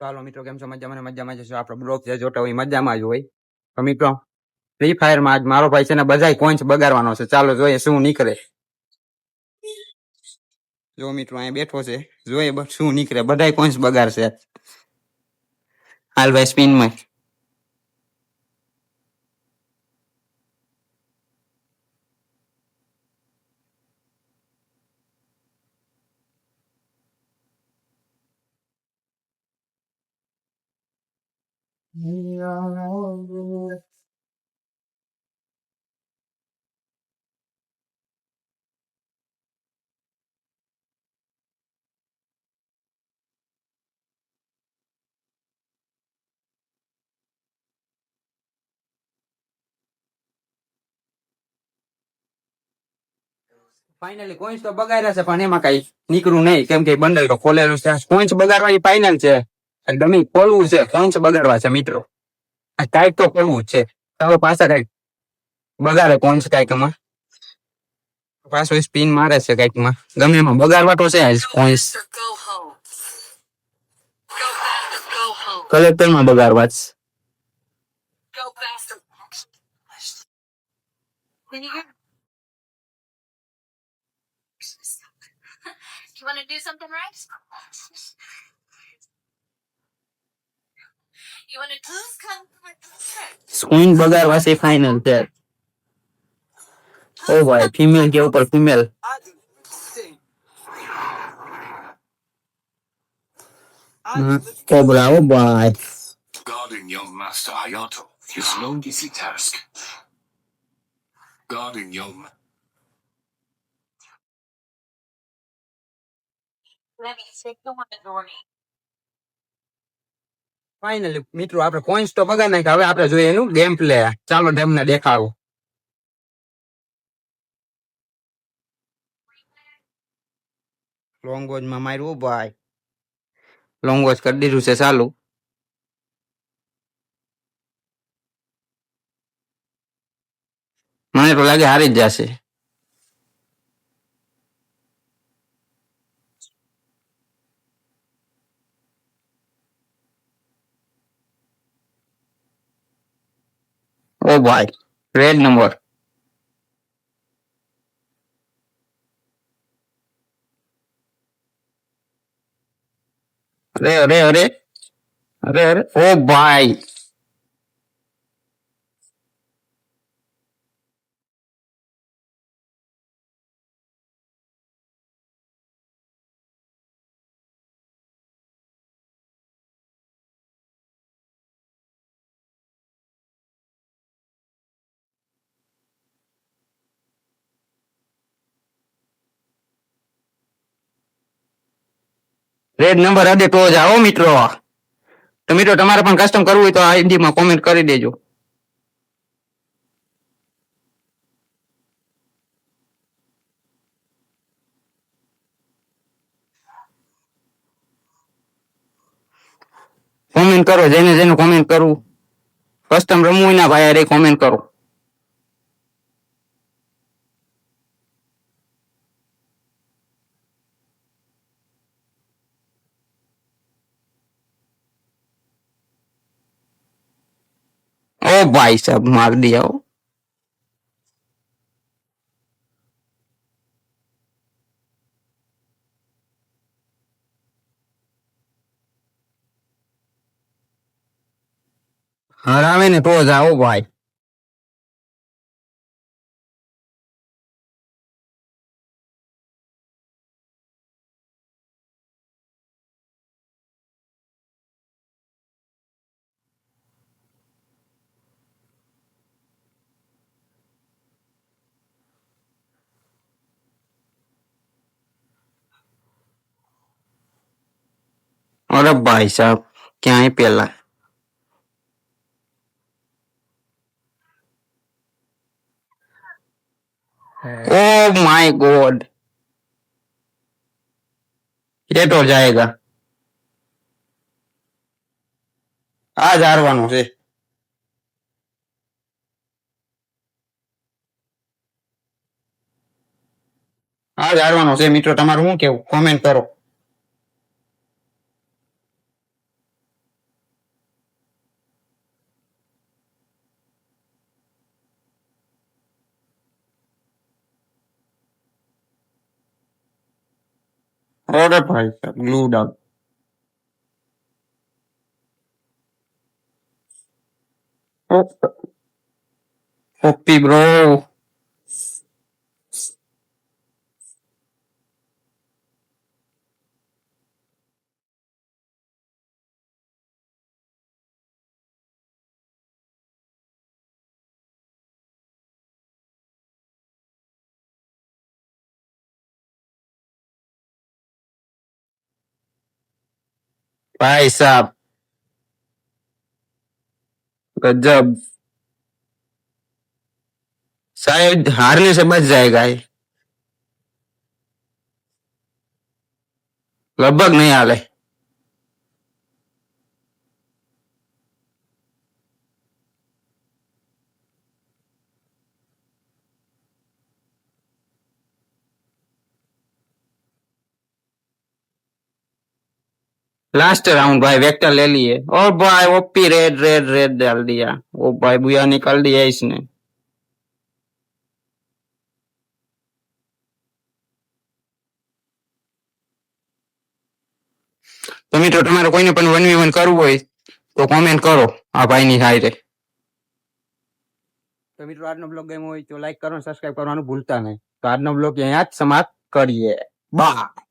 ચાલો મિત્રો, કેમ છો? મજામાં જશો. આપણો બ્લોગ જે જોતા હોય મજામાં જ હોય. તો મિત્રો, ફ્રી ફાયરમાં આજ મારો ભાઈ છે ને બધાય કોઈન્સ બગાડવાનો છે. ચાલો જોઈએ શું નીકળે. જો મિત્રો અહીંયા બેઠો છે, જોઈએ શું નીકળે. બધાય કોઈન્સ બગાડશે. હાલ ભાઈ સ્પિનમાં. ફાઇનલી કોઈન્સ તો બગાડ્યા છે, પણ એમાં કઈ નીકળું નહીં, કેમ કે બંડલ તો ખોલેલું છે. કોઈન્સ બગાડવા એ ફાઇનલ છે. ડમી ખોલવું છે, કોઈન્સ બગાડવા છે મિત્રો. આ ટાઈટ તો ખોલવું જ છે. હવે પાછા કઈક બગાડે કોઈન્સ કઈકમાં. પાછો સ્પિન મારે છે કઈકમાં. ગમે એમાં બગાડવા તો છે કોઈન્સ. કલેક્ટરમાં બગાડવા જ. You want to do something right? You want to સ્કૂન બગાડવા છે ફાઇનલ છે. ઓ ભાઈ ફીમેલ કે ઉપર female. Cobra, oh boy. Guarding young Master Hayato is no easy task. Guarding young. Let me take the one at Dorney. Finally મિત્રો આપણે coins તો બગાડ નાખ્યા. હવે આપણે જોઈએ એનું ગેમ પ્લે. ચાલો તમને દેખાડું. લોંગ વોચ માં માર્યું ભાઈ. લોંગ વોચ કરી દીધું છે ચાલુ. મને તો લાગે હારી જ જશે. ઓ ભાઈ રેડ નંબર. અરે અરે અરે અરે અરે ઓ ભાઈ. રેડ નંબર હદે તો જાઓ મિત્રો. તો મિત્રો તમારે પણ કસ્ટમ કરવું હોય તો આઈડી માં કોમેન્ટ કરી દેજો. કોમેન્ટ કરો, જેને જેને કોમેન્ટ કરવું. કસ્ટમ રમવું ના ભાઈ અરે કોમેન્ટ કરો. ઓ ભાઈ સાહેબ માર દિયા. હરાવે ને તો જાઓ ભાઈ. અરે ભાઈ સાહેબ ક્યાંય પેલા. ओ माय गॉड ये तो जाएगा. आज हारવાનું છે. આજ હારવાનું છે મિત્રો. તમારું શું કેવું કોમેન્ટ કરો. अरे भाई साहब ग्लू डाउन ओपी ब्रो भाई साहब गजब शायद हारने से बच जाएगा ये लगभग नहीं हाले लास्ट राउंड भाई वेक्टर ले लिए और भाई ओपी रेड रेड रेड डाल दिया ओ भाई बुया निकाल दिया इसने તો મિત્રો તમારે કોઈને પણ 1v1 કરવું હોય તો કોમેન્ટ કરો આ ભાઈની હારે તો મિત્રો આજનો બ્લોગ ગમ્યો હોય તો લાઈક કરો સબસ્ક્રાઇબ કરવાનું ભૂલતા નહીં તો આજનો બ્લોગ અહીંયા જ સમાપ્ત કરીએ બાય